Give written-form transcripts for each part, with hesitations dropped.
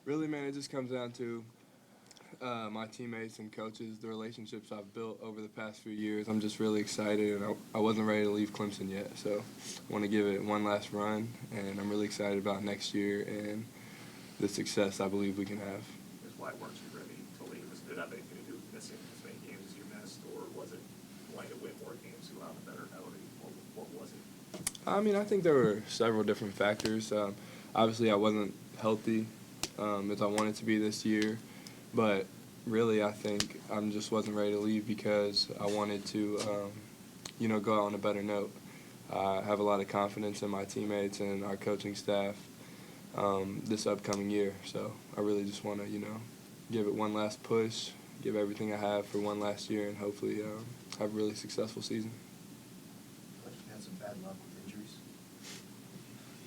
Really, man, it just comes down to my teammates and coaches, the relationships I've built over the past few years. I'm just really excited, and I wasn't ready to leave Clemson yet, so I want to give it one last run, and I'm really excited about next year and the success I believe we can have. Why weren't you ready to leave? Did it have anything to do with missing as many games as you missed, or was it wanting to win more games to have a better note? What was it? I mean, I think there were several different factors. Obviously, I wasn't healthy as I wanted to be this year, but really, I think I just wasn't ready to leave because I wanted to, go out on a better note. I have a lot of confidence in my teammates and our coaching staff this upcoming year, so I really just want to, give it one last push, give everything I have for one last year, and hopefully have a really successful season. Like you've had some bad luck with injuries?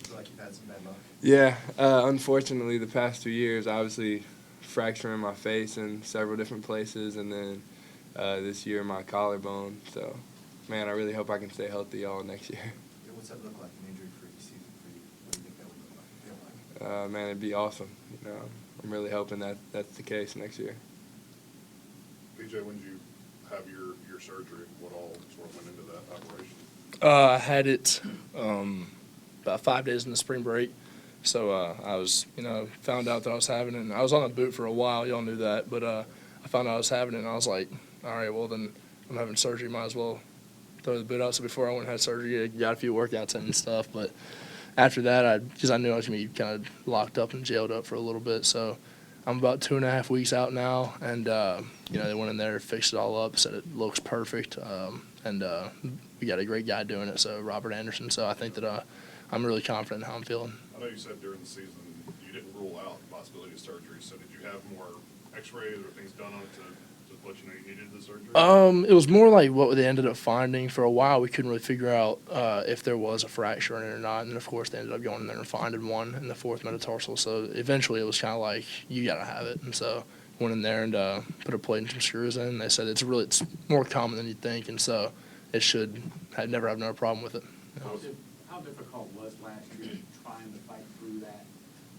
I feel like you've had some bad luck. Yeah, unfortunately, the past 2 years, obviously fracturing my face in several different places, and then this year my collarbone. So, man, I really hope I can stay healthy all next year. Yeah, what's that look like, an injury-free season for you? What do you think that would look like, feel like? Man, it'd be awesome. I'm really hoping that that's the case next year. BJ, when did you have your surgery? What all sort of went into that operation? I had it about 5 days in the spring break. So I was, found out that I was having it. And I was on a boot for a while. Y'all knew that. But I found out I was having it, and I was like, all right, well, then I'm having surgery. Might as well throw the boot out. So before I went and had surgery, I got a few workouts in and stuff. But after that, because I knew I was going to be kind of locked up and jailed up for a little bit. So I'm about 2.5 weeks out now. And, they went in there, fixed it all up, said it looks perfect. And we got a great guy doing it, so Robert Anderson. So I think that I'm really confident in how I'm feeling. I know you said during the season you didn't rule out the possibility of surgery. So did you have more X-rays or things done on it to let you know you needed the surgery? It was more like what they ended up finding. For a while, we couldn't really figure out if there was a fracture in it or not. And then, of course, they ended up going in there and finding one in the fourth metatarsal. So eventually, it was kind of like, you got to have it. And so went in there and put a plate and some screws in. And they said it's more common than you'd think. And so it never have no problem with it. How difficult was last year trying to fight through that,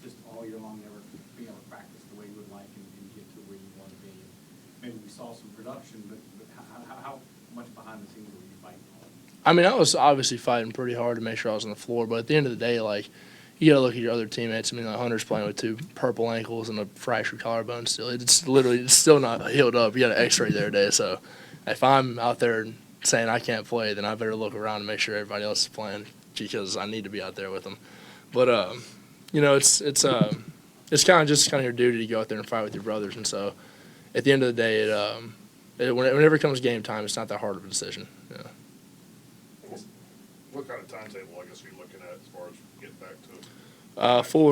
just all year long, never being able to practice the way you would like and get to where you want to be? Maybe we saw some production, but how much behind the scenes were you fighting on? I mean, I was obviously fighting pretty hard to make sure I was on the floor, but at the end of the day, you got to look at your other teammates. I mean, Hunter's playing with 2 purple ankles and a fractured collarbone still. It's still not healed up. You got an X-ray there today. So if I'm out there saying I can't play, then I better look around and make sure everybody else is playing, because I need to be out there with them. But it's kind of your duty to go out there and fight with your brothers. And so at the end of the day, whenever it comes game time, it's not that hard of a decision. Yeah. What kind of timetable, I guess, are you looking at as far as getting back to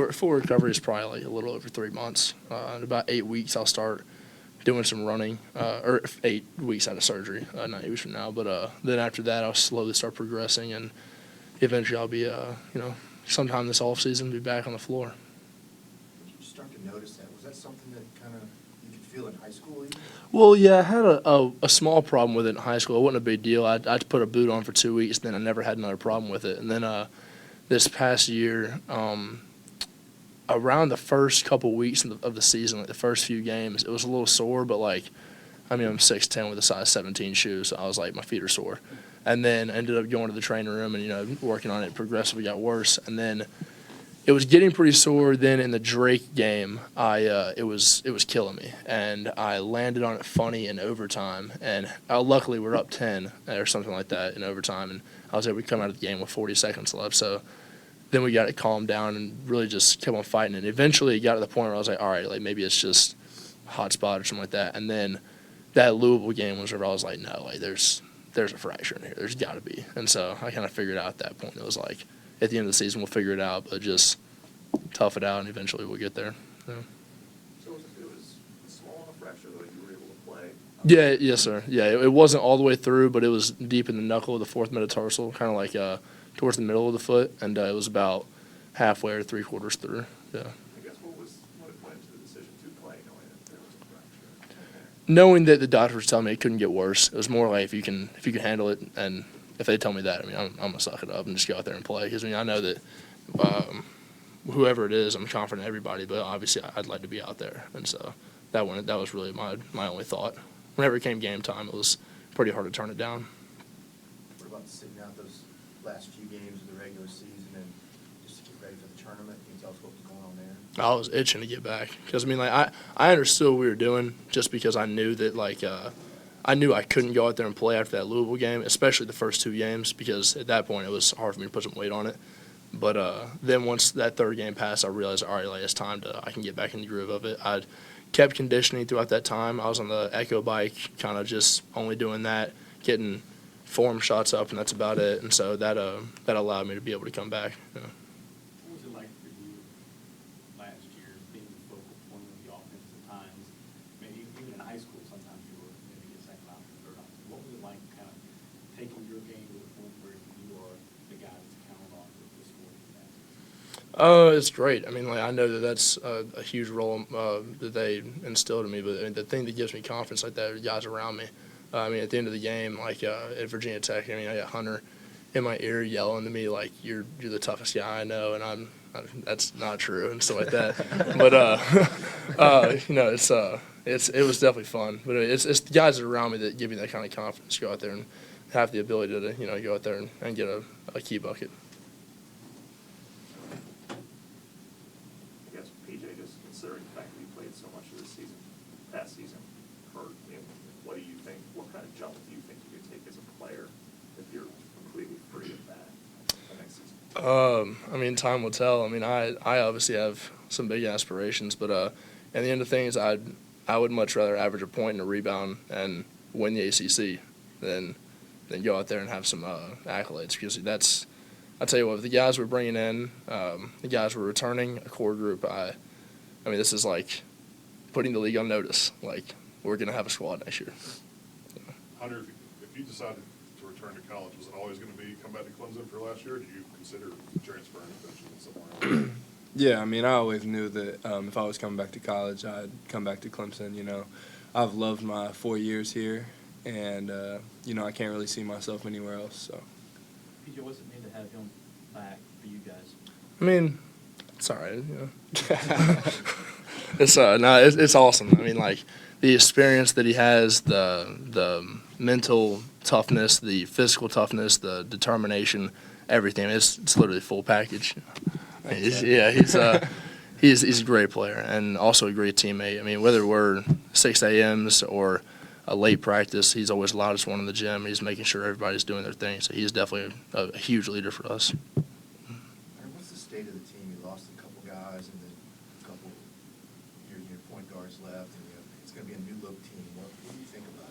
it? Full recovery is probably a little over 3 months. In about 8 weeks, I'll start doing some running, or 8 weeks out of surgery, not 8 weeks from now. But then after that, I'll slowly start progressing, and eventually I'll be, sometime this off season, be back on the floor. Did you start to notice that? Was that something that kind of you could feel in high school even? Well, yeah, I had a small problem with it in high school. It wasn't a big deal. I'd put a boot on for 2 weeks, then I never had another problem with it. And then this past year, around the first couple weeks of the season, the first few games, it was a little sore, but I'm 6'10" with a size 17 shoe, so I was my feet are sore. And then ended up going to the training room and, working on it, progressively got worse. And then it was getting pretty sore. Then in the Drake game, it was killing me. And I landed on it funny in overtime. And luckily we're up 10 or something like that in overtime. And I was able to come out of the game with 40 seconds left. So then we got it calmed down and really just kept on fighting. And eventually it got to the point where I was like, all right, maybe it's just a hot spot or something like that. And then that Louisville game was where I was like, no, there's a fracture in here. There's got to be. And so I kind of figured out at that point. It was at the end of the season, we'll figure it out, but just tough it out, and eventually we'll get there. Yeah. So it was a small enough fracture that you were able to play? Yeah, yes, sir. Yeah, it wasn't all the way through, but it was deep in the knuckle of the fourth metatarsal, kind of towards the middle of the foot, and it was about halfway or 3/4 through. Yeah. I guess what went into the decision to play, knowing that there was a fracture? Knowing that the doctor was telling me it couldn't get worse, it was more like if you can handle it, and if they tell me that, I'm gonna suck it up and just go out there and play, because I know that whoever it is, I'm confident in everybody, but obviously I'd like to be out there. And so that was really my only thought. Whenever it came game time, it was pretty hard to turn it down. What about sitting out those last few games of the regular season and just to get ready for the tournament? Can you tell us what was going on there? I was itching to get back because I understood what we were doing just because I knew that I knew I couldn't go out there and play after that Louisville game, especially the first 2 games, because at that point it was hard for me to put some weight on it. But then once that third game passed, I realized, all right, it's time I can get back in the groove of it. I'd kept conditioning throughout that time. I was on the Echo bike, kind of just only doing that, getting form shots up, and that's about it. And so that allowed me to be able to come back. What was it like for you last year, being the focal point of the offense at times? Maybe even in high school, sometimes you were maybe get second option, third option. What was it like kind of taking your game to the point where you are the guy that's counted on to score these baskets? It's great. I mean, I know that that's a huge role that they instilled in me, but the thing that gives me confidence like that are the guys around me. I mean, at the end of the game, at Virginia Tech, I got Hunter in my ear yelling to me like, "You're the toughest guy I know," and that's not true and stuff like that. But it was definitely fun. But it's the guys that are around me that give me that kind of confidence to go out there and have the ability to go out there and get a key bucket. I guess, PJ, just considering the fact that he played so much of this season, past season, what do you think, what kind of jump do you think you could take as a player if you're completely free of that the next season? I mean, time will tell. I mean, I obviously have some big aspirations, but at the end of things, I would much rather average a point and a rebound and win the ACC than go out there and have some accolades, because I'll tell you what, the guys we're bringing in, the guys we're returning, a core group, I mean, this is like putting the league on notice. Like, we're going to have a squad next year. Hunter, if you decided to return to college, was it always going to be come back to Clemson for last year, or did you consider transferring eventually somewhere else? Yeah, I mean, I always knew that if I was coming back to college, I'd come back to Clemson. I've loved my 4 years here, and I can't really see myself anywhere else. So. PJ, what's it mean to have him back for you guys? I mean, it's all right. It's awesome. I mean, the experience that he has, the mental toughness, the physical toughness, the determination, everything. It's literally a full package. I mean, he's a great player and also a great teammate. I mean, whether we're 6 a.m.s or a late practice, he's always the loudest one in the gym. He's making sure everybody's doing their thing. So he's definitely a huge leader for us. What's the state of the team? You lost a couple guys and then a couple your point guards left, and it's going to be a new look team. What do you think about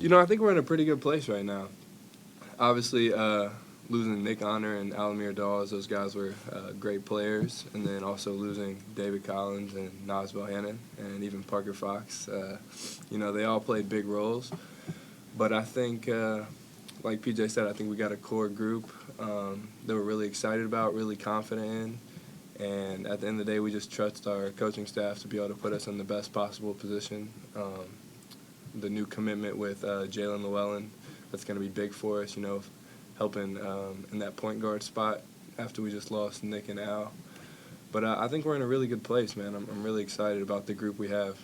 it? I think we're in a pretty good place right now. Obviously, losing Nick Honor and Alamir Dawes, those guys were great players. And then also losing David Collins and Nas Bohannon and even Parker Fox. They all played big roles. But I think, like PJ said, I think we got a core group that we're really excited about, really confident in. And at the end of the day, we just trust our coaching staff to be able to put us in the best possible position. The new commitment with Jalen Llewellyn, that's going to be big for us, helping in that point guard spot after we just lost Nick and Al. But I think we're in a really good place, man. I'm really excited about the group we have.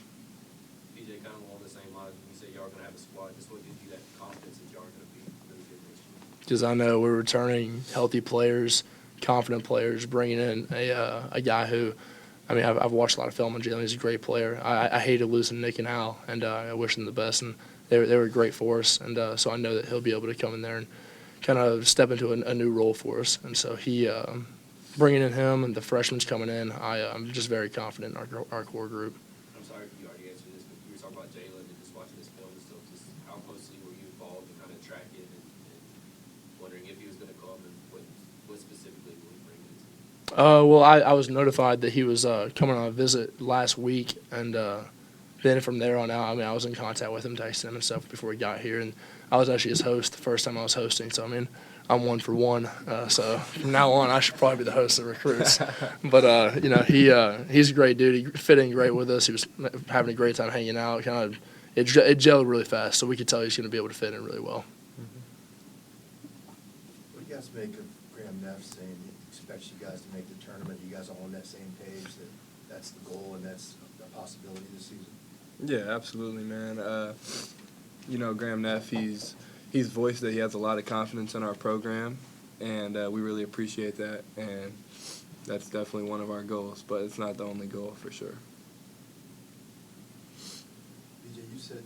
PJ, kind of along the same lines, when you say y'all are going to have a squad, just what gives you that confidence that y'all are going to be really good this year? Because I know we're returning healthy players, confident players, bringing in a guy who, I mean, I've watched a lot of film on Jalen. He's a great player. I hated losing Nick and Al, and I wish them the best. And they were great for us, and so I know that he'll be able to come in there and kind of step into a new role for us. And so he, bringing in him and the freshmen coming in, I'm just very confident in our core group. I'm sorry if you already answered this, but you were talking about Jalen and just watching his film and stuff. Just how closely were you involved in kind of tracking and wondering if he was going to come and what specifically were you bringing into? Well, I was notified that he was coming on a visit last week, and then from there on out, I mean, I was in contact with him, texting him and stuff before he got here, and I was actually his host the first time I was hosting. So I mean, I'm 1 for 1. So from now on, I should probably be the host of recruits. But he's a great dude. He fit in great with us. He was having a great time hanging out. It gelled really fast, so we could tell he's going to be able to fit in really well. What do you guys make of Graham Neff saying he expects you guys to make the tournament? You guys all on that same page, that that's the goal and that's a possibility this season? Yeah, absolutely, man. Graham Neff, he's voiced that he has a lot of confidence in our program, and we really appreciate that, and that's definitely one of our goals, but it's not the only goal for sure. BJ, you said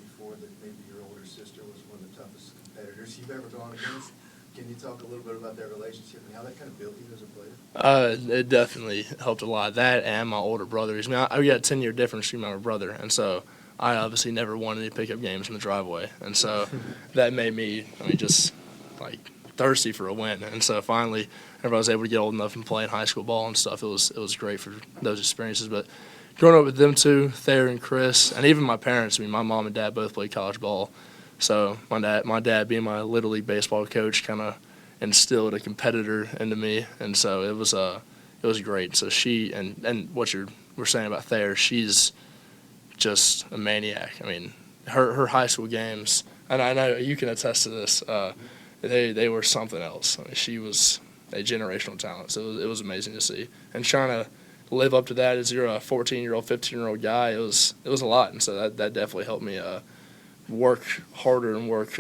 before that maybe your older sister was one of the toughest competitors you've ever gone against. Can you talk a little bit about that relationship and how that kind of built you as a player? It definitely helped a lot. That and my older brothers. I got a 10-year difference between my brother, and so I obviously never won any pickup games in the driveway, and so that made me, just like thirsty for a win. And so finally, whenever I was able to get old enough and play in high school ball and stuff, it was great for those experiences. But growing up with them two, Thayer and Chris, and even my parents. My mom and dad both played college ball. So my dad being my Little League baseball coach kind of instilled a competitor into me, and so it was great. So she and what you were saying about Thayer, she's just a maniac. Her high school games, and I know you can attest to this. They were something else. She was a generational talent. So it was amazing to see, and trying to live up to that as you're a 14-year-old, 15-year-old guy, it was a lot, and so that definitely helped me work harder and work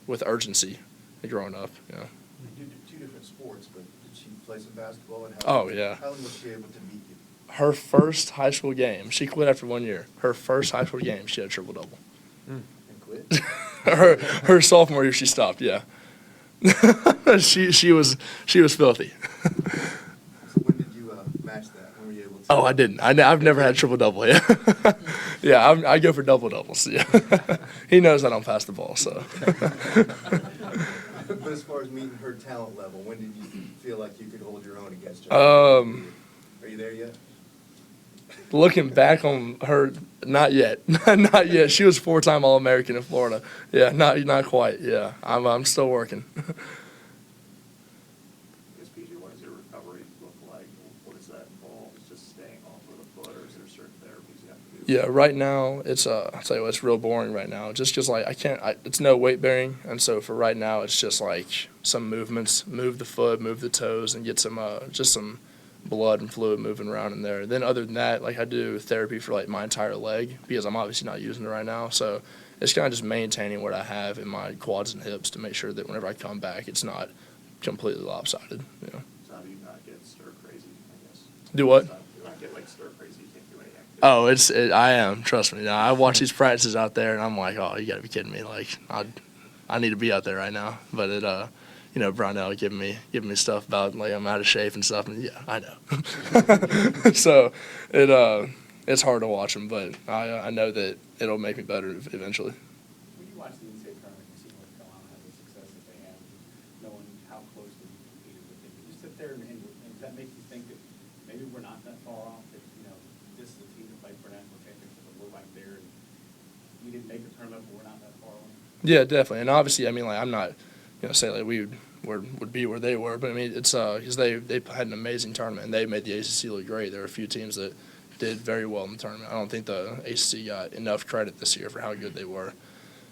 with urgency growing up. You did two different sports, but did she play some basketball? And Oh, yeah. How was she able to beat you? Her first high school game, she quit after 1 year. Her first high school game, she had a triple-double. And quit? her sophomore year, she stopped, yeah. she was filthy. So when did you match that? When were you able to? Oh, I didn't. I've never had triple-double, yeah. Yeah, I go for double-doubles, yeah. He knows I don't pass the ball, so. But as far as meeting her talent level, when did you feel like you could hold your own against her? Are you there yet? Looking back on her, not yet. Not yet. She was 4-time All-American in Florida. Yeah, not quite, yeah. I'm still working. I guess, PJ, what does your recovery look like? What does that involve? Is just staying off of the foot, or is there certain therapies you have to do? Yeah, right now it's I'll tell you what, it's real boring right now. Just like it's no weight bearing, and so for right now it's just like some movements, move the foot, move the toes, and get some just some blood and fluid moving around in there. Then other than that, like I do therapy for like my entire leg because I'm obviously not using it right now. So it's kind of just maintaining what I have in my quads and hips to make sure that whenever I come back, it's not completely lopsided. So how do you not get stir crazy, I guess? Do what? Do you not get like stir crazy? You can't do any activity? Oh, I am. Trust me. Now, I watch these practices out there, and I'm like, oh, you got to be kidding me. Like, I need to be out there right now. But Brownell giving me stuff about like I'm out of shape and stuff, and yeah, I know. So it's hard to watch them, but I know that it'll make me better eventually. When you watch the NCAA tournament and see North Carolina have the success that they have, knowing how closely you competed with them, you sit there and does that make you think that maybe we're not that far off? That this is a team that played for a national championship, and we're right there, and we didn't make the tournament, but we're not that far away. Yeah, definitely. And obviously, I'm not say like we would be where they were, but it's because they had an amazing tournament and they made the ACC look great. There are a few teams that did very well in the tournament. I don't think the ACC got enough credit this year for how good they were.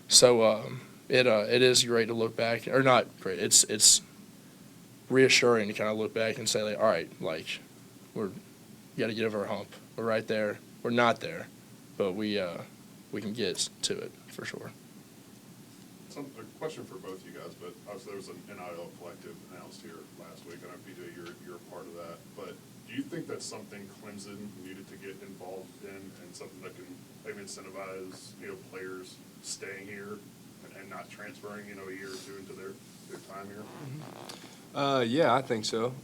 So it is great to look back, or not great. It's reassuring to kind of look back and say like, all right, like you got to get over our hump. We're right there. We're not there, but we can get to it for sure. A question for both you guys, but obviously there was an NIL collective announced here last week, and I know, PJ, you're a part of that. But do you think that's something Clemson needed to get involved in, and something that can maybe incentivize players staying here and not transferring a year or two into their time here? Yeah, I think so.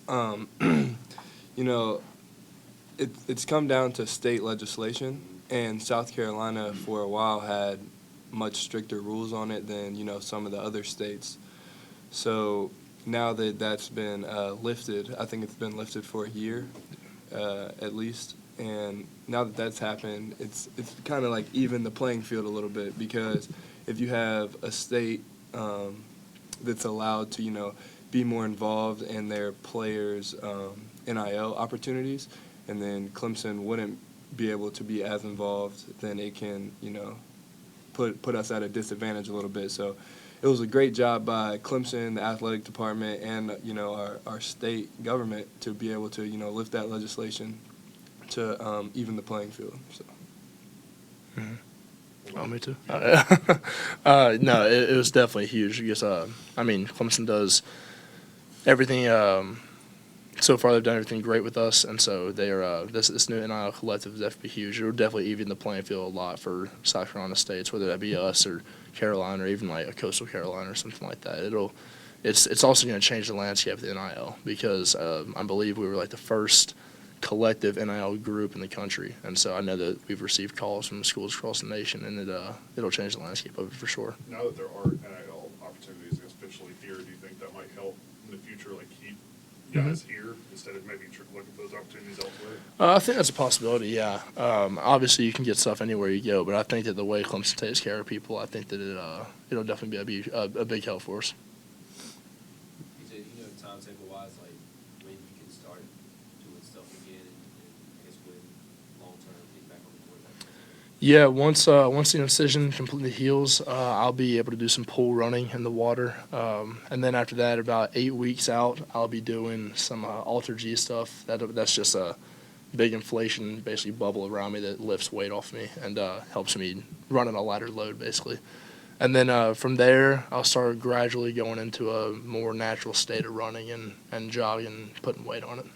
It's come down to state legislation, and South Carolina for a while had much stricter rules on it than some of the other states. So now that that's been lifted, I think it's been lifted for a year at least, and now that that's happened, it's kind of like even the playing field a little bit, because if you have a state that's allowed to be more involved in their players' NIL opportunities, and then Clemson wouldn't be able to be as involved, then it can put us at a disadvantage a little bit. So it was a great job by Clemson, the athletic department, and our state government to be able to lift that legislation to even the playing field. So. Oh, me too. No, it was definitely huge because Clemson does everything. So far, they've done everything great with us, and so they're this new NIL collective is definitely huge. It will definitely even the playing field a lot for South Carolina states, whether that be us or Carolina or even like a Coastal Carolina or something like that. It's also going to change the landscape of the NIL because I believe we were like the first collective NIL group in the country, and so I know that we've received calls from schools across the nation, and it'll change the landscape of it for sure. Now that there are NIL opportunities officially here, do you think that might help in the future, like keep guys here instead of maybe looking for those opportunities elsewhere? I think that's a possibility, yeah. Obviously, you can get stuff anywhere you go, but I think that the way Clemson takes care of people, I think that it'll definitely be a big help for us. Timetable-wise, like when you can start doing stuff again, and I guess when long-term getting back on the quarterback? Yeah, once the incision completely heals, I'll be able to do some pool running in the water, and then after that, about 8 weeks out, I'll be doing some Alter G stuff. That's just a big inflation, basically bubble around me that lifts weight off me and helps me run at a lighter load, basically. And then from there, I'll start gradually going into a more natural state of running and jogging, putting weight on it.